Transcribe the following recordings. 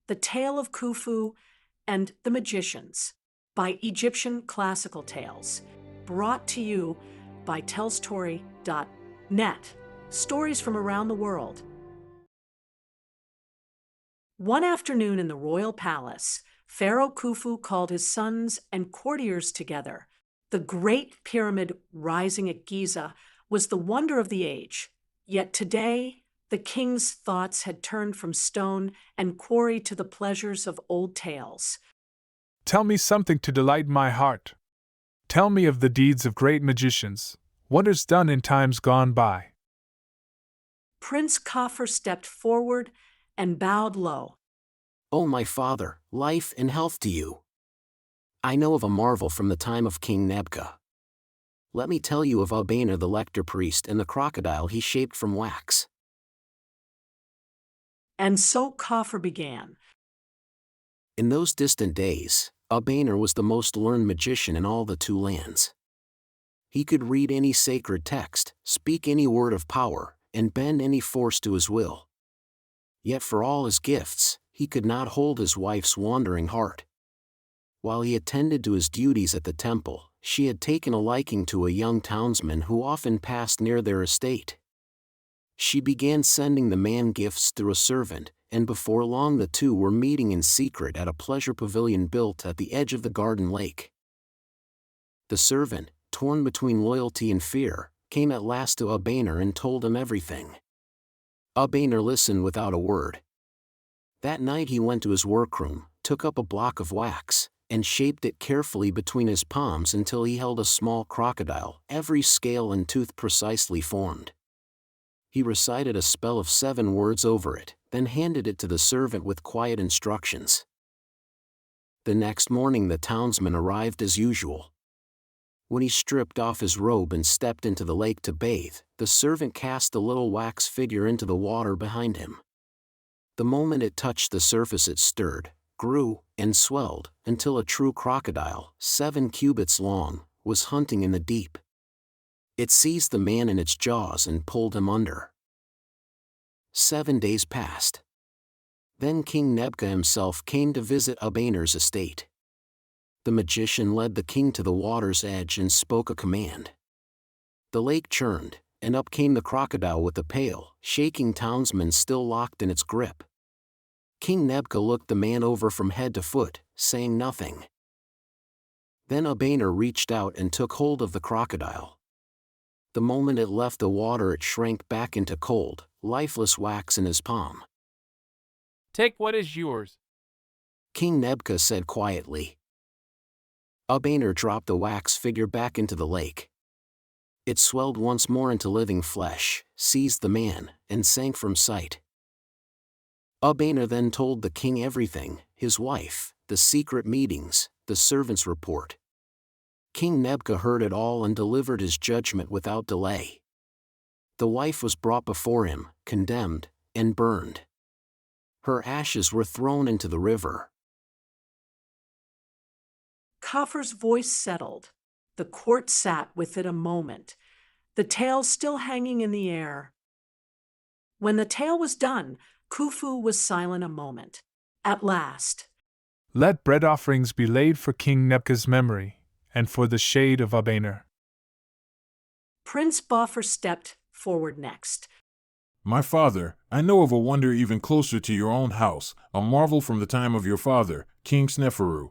The Tale of Khufu and the Magicians by Egyptian Classical Tales, brought to you by TellStory.net. Stories from around the world. One afternoon in the royal palace, Pharaoh Khufu called his sons and courtiers together. The great pyramid rising at Giza was the wonder of the age. Yet today, the king's thoughts had turned from stone and quarry to the pleasures of old tales. Tell me something to delight my heart. Tell me of the deeds of great magicians, wonders done in times gone by. Prince Khufu stepped forward and bowed low. O my father, life and health to you. I know of a marvel from the time of King Nebka. Let me tell you of Abena the lector priest and the crocodile he shaped from wax. And so Khufu began. In those distant days, Abena was the most learned magician in all the two lands. He could read any sacred text, speak any word of power, and bend any force to his will. Yet for all his gifts, he could not hold his wife's wandering heart. While he attended to his duties at the temple, she had taken a liking to a young townsman who often passed near their estate. She began sending the man gifts through a servant, and before long the two were meeting in secret at a pleasure pavilion built at the edge of the garden lake. The servant, torn between loyalty and fear, came at last to Abena and told him everything. Abena listened without a word. That night he went to his workroom, took up a block of wax, and shaped it carefully between his palms until he held a small crocodile, every scale and tooth precisely formed. He recited a spell of 7 words over it, then handed it to the servant with quiet instructions. The next morning the townsman arrived as usual. When he stripped off his robe and stepped into the lake to bathe, the servant cast the little wax figure into the water behind him. The moment it touched the surface it stirred, grew, and swelled, until a true crocodile, 7 cubits long, was hunting in the deep. It seized the man in its jaws and pulled him under. 7 days passed. Then King Nebka himself came to visit Abener's estate. The magician led the king to the water's edge and spoke a command. The lake churned, and up came the crocodile with the pale, shaking townsman still locked in its grip. King Nebka looked the man over from head to foot, saying nothing. Then Abener reached out and took hold of the crocodile. The moment it left the water it shrank back into cold, lifeless wax in his palm. Take what is yours. King Nebka said quietly. Abener dropped the wax figure back into the lake. It swelled once more into living flesh, seized the man, and sank from sight. Abener then told the king everything, his wife, the secret meetings, the servant's report. King Nebka heard it all and delivered his judgment without delay. The wife was brought before him, condemned, and burned. Her ashes were thrown into the river. Khufu's voice settled. The court sat with it a moment, the tale still hanging in the air. When the tale was done, Khufu was silent a moment. At last, Let bread offerings be laid for King Nebka's memory, and for the shade of Abener. Prince Boffer stepped forward next. My father, I know of a wonder even closer to your own house, a marvel from the time of your father, King Sneferu.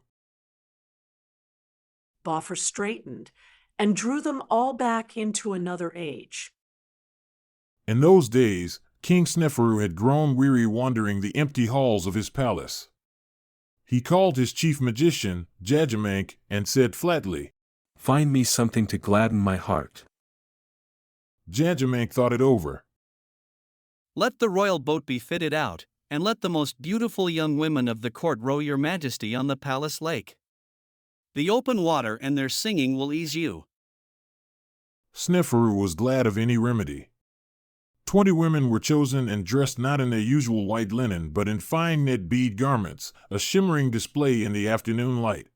Boffer straightened and drew them all back into another age. In those days, King Sneferu had grown weary wandering the empty halls of his palace. He called his chief magician, Jajamank, and said flatly, Find me something to gladden my heart. Jajamank thought it over. Let the royal boat be fitted out, and let the most beautiful young women of the court row your majesty on the palace lake. The open water and their singing will ease you. Sneferu was glad of any remedy. 20 women were chosen and dressed not in their usual white linen but in fine knit bead garments, a shimmering display in the afternoon light.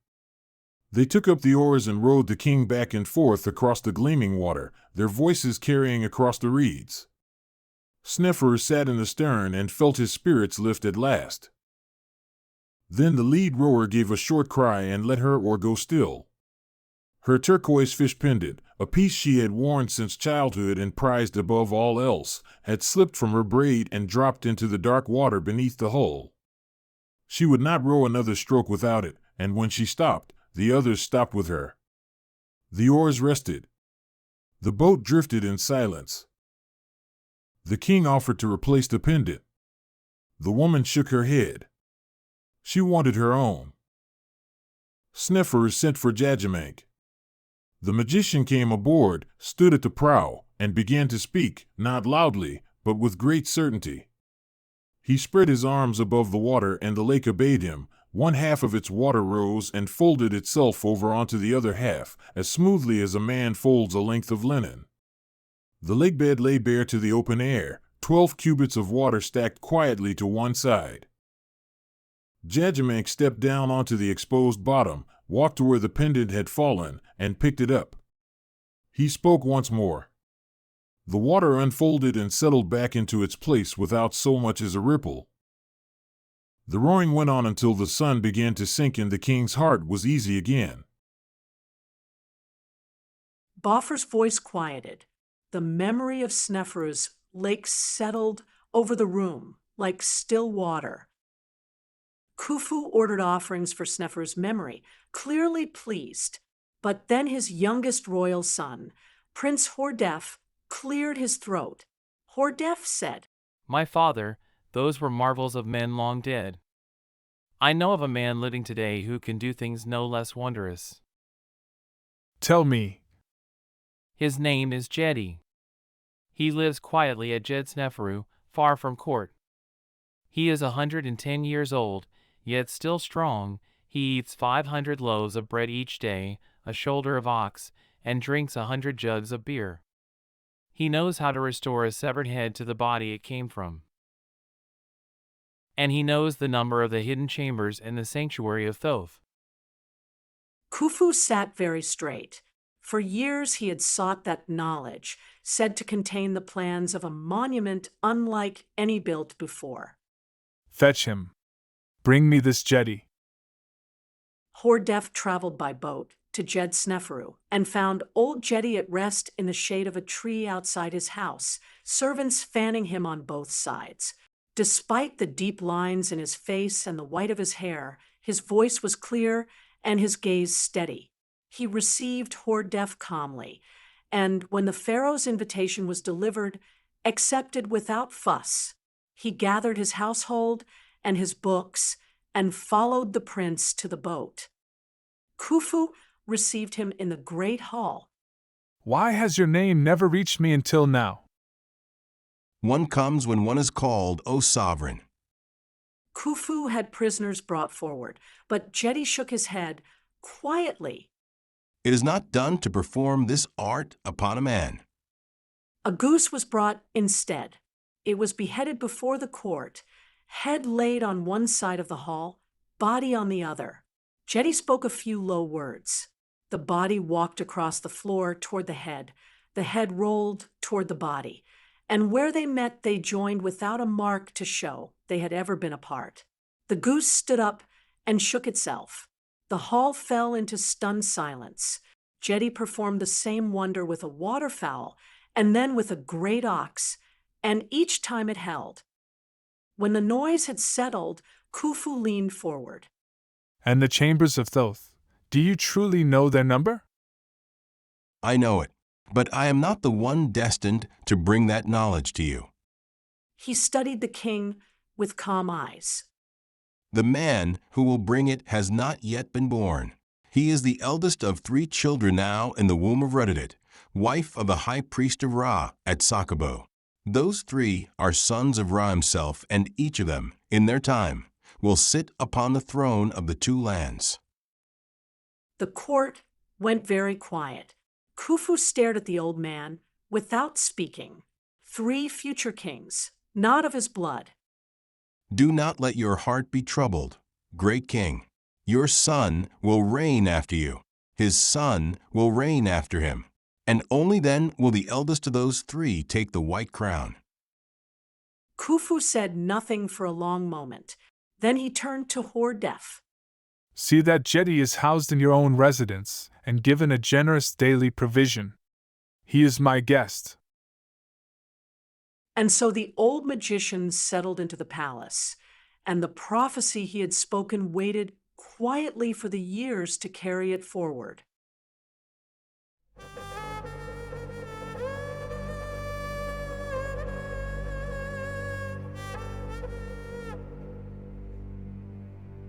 They took up the oars and rowed the king back and forth across the gleaming water, their voices carrying across the reeds. Sneferu sat in the stern and felt his spirits lift at last. Then the lead rower gave a short cry and let her oar go still. Her turquoise fish pendant, a piece she had worn since childhood and prized above all else, had slipped from her braid and dropped into the dark water beneath the hull. She would not row another stroke without it, and when she stopped, the others stopped with her. The oars rested. The boat drifted in silence. The king offered to replace the pendant. The woman shook her head. She wanted her own. Sneferu sent for Jajamank. The magician came aboard, stood at the prow, and began to speak, not loudly, but with great certainty. He spread his arms above the water and the lake obeyed him. One half of its water rose and folded itself over onto the other half, as smoothly as a man folds a length of linen. The lake bed lay bare to the open air, 12 cubits of water stacked quietly to one side. Jajamank stepped down onto the exposed bottom, walked to where the pendant had fallen, and picked it up. He spoke once more. The water unfolded and settled back into its place without so much as a ripple. The rowing went on until the sun began to sink and the king's heart was easy again. Boffer's voice quieted. The memory of Sneferu's lake settled over the room like still water. Khufu ordered offerings for Sneferu's memory, clearly pleased, but then his youngest royal son, Prince Hordef, cleared his throat. Hordef said, "My father, those were marvels of men long dead. I know of a man living today who can do things no less wondrous. Tell me. His name is Jedi. He lives quietly at Jed Sneferu, far from court. He is 110 years old, yet still strong. He eats 500 loaves of bread each day, a shoulder of ox, and drinks 100 jugs of beer. He knows how to restore a severed head to the body it came from. And he knows the number of the hidden chambers in the sanctuary of Thoth." Khufu sat very straight. For years he had sought that knowledge, said to contain the plans of a monument unlike any built before. Fetch him. Bring me this Jedi. Hordef traveled by boat to Jed Sneferu and found old Jedi at rest in the shade of a tree outside his house, servants fanning him on both sides. Despite the deep lines in his face and the white of his hair, his voice was clear and his gaze steady. He received Hordef calmly, and when the pharaoh's invitation was delivered, accepted without fuss. He gathered his household and his books and followed the prince to the boat. Khufu received him in the great hall. Why has your name never reached me until now? One comes when one is called, O sovereign. Khufu had prisoners brought forward, but Jedi shook his head quietly. It is not done to perform this art upon a man. A goose was brought instead. It was beheaded before the court, head laid on one side of the hall, body on the other. Jedi spoke a few low words. The body walked across the floor toward the head rolled toward the body, and where they met they joined without a mark to show they had ever been apart. The goose stood up and shook itself. The hall fell into stunned silence. Jedi performed the same wonder with a waterfowl and then with a great ox, and each time it held. When the noise had settled, Khufu leaned forward. And the chambers of Thoth, do you truly know their number? I know it, but I am not the one destined to bring that knowledge to you. He studied the king with calm eyes. The man who will bring it has not yet been born. He is the eldest of 3 children now in the womb of Rededit, wife of the high priest of Ra at Sakabo. Those 3 are sons of Ra himself, and each of them, in their time, will sit upon the throne of the 2 lands. The court went very quiet. Khufu stared at the old man without speaking. 3 future kings, not of his blood. Do not let your heart be troubled, great king. Your son will reign after you. His son will reign after him. And only then will the eldest of those 3 take the white crown. Khufu said nothing for a long moment. Then he turned to Hordef. See that Jedi is housed in your own residence and given a generous daily provision. He is my guest. And so the old magician settled into the palace, and the prophecy he had spoken waited quietly for the years to carry it forward.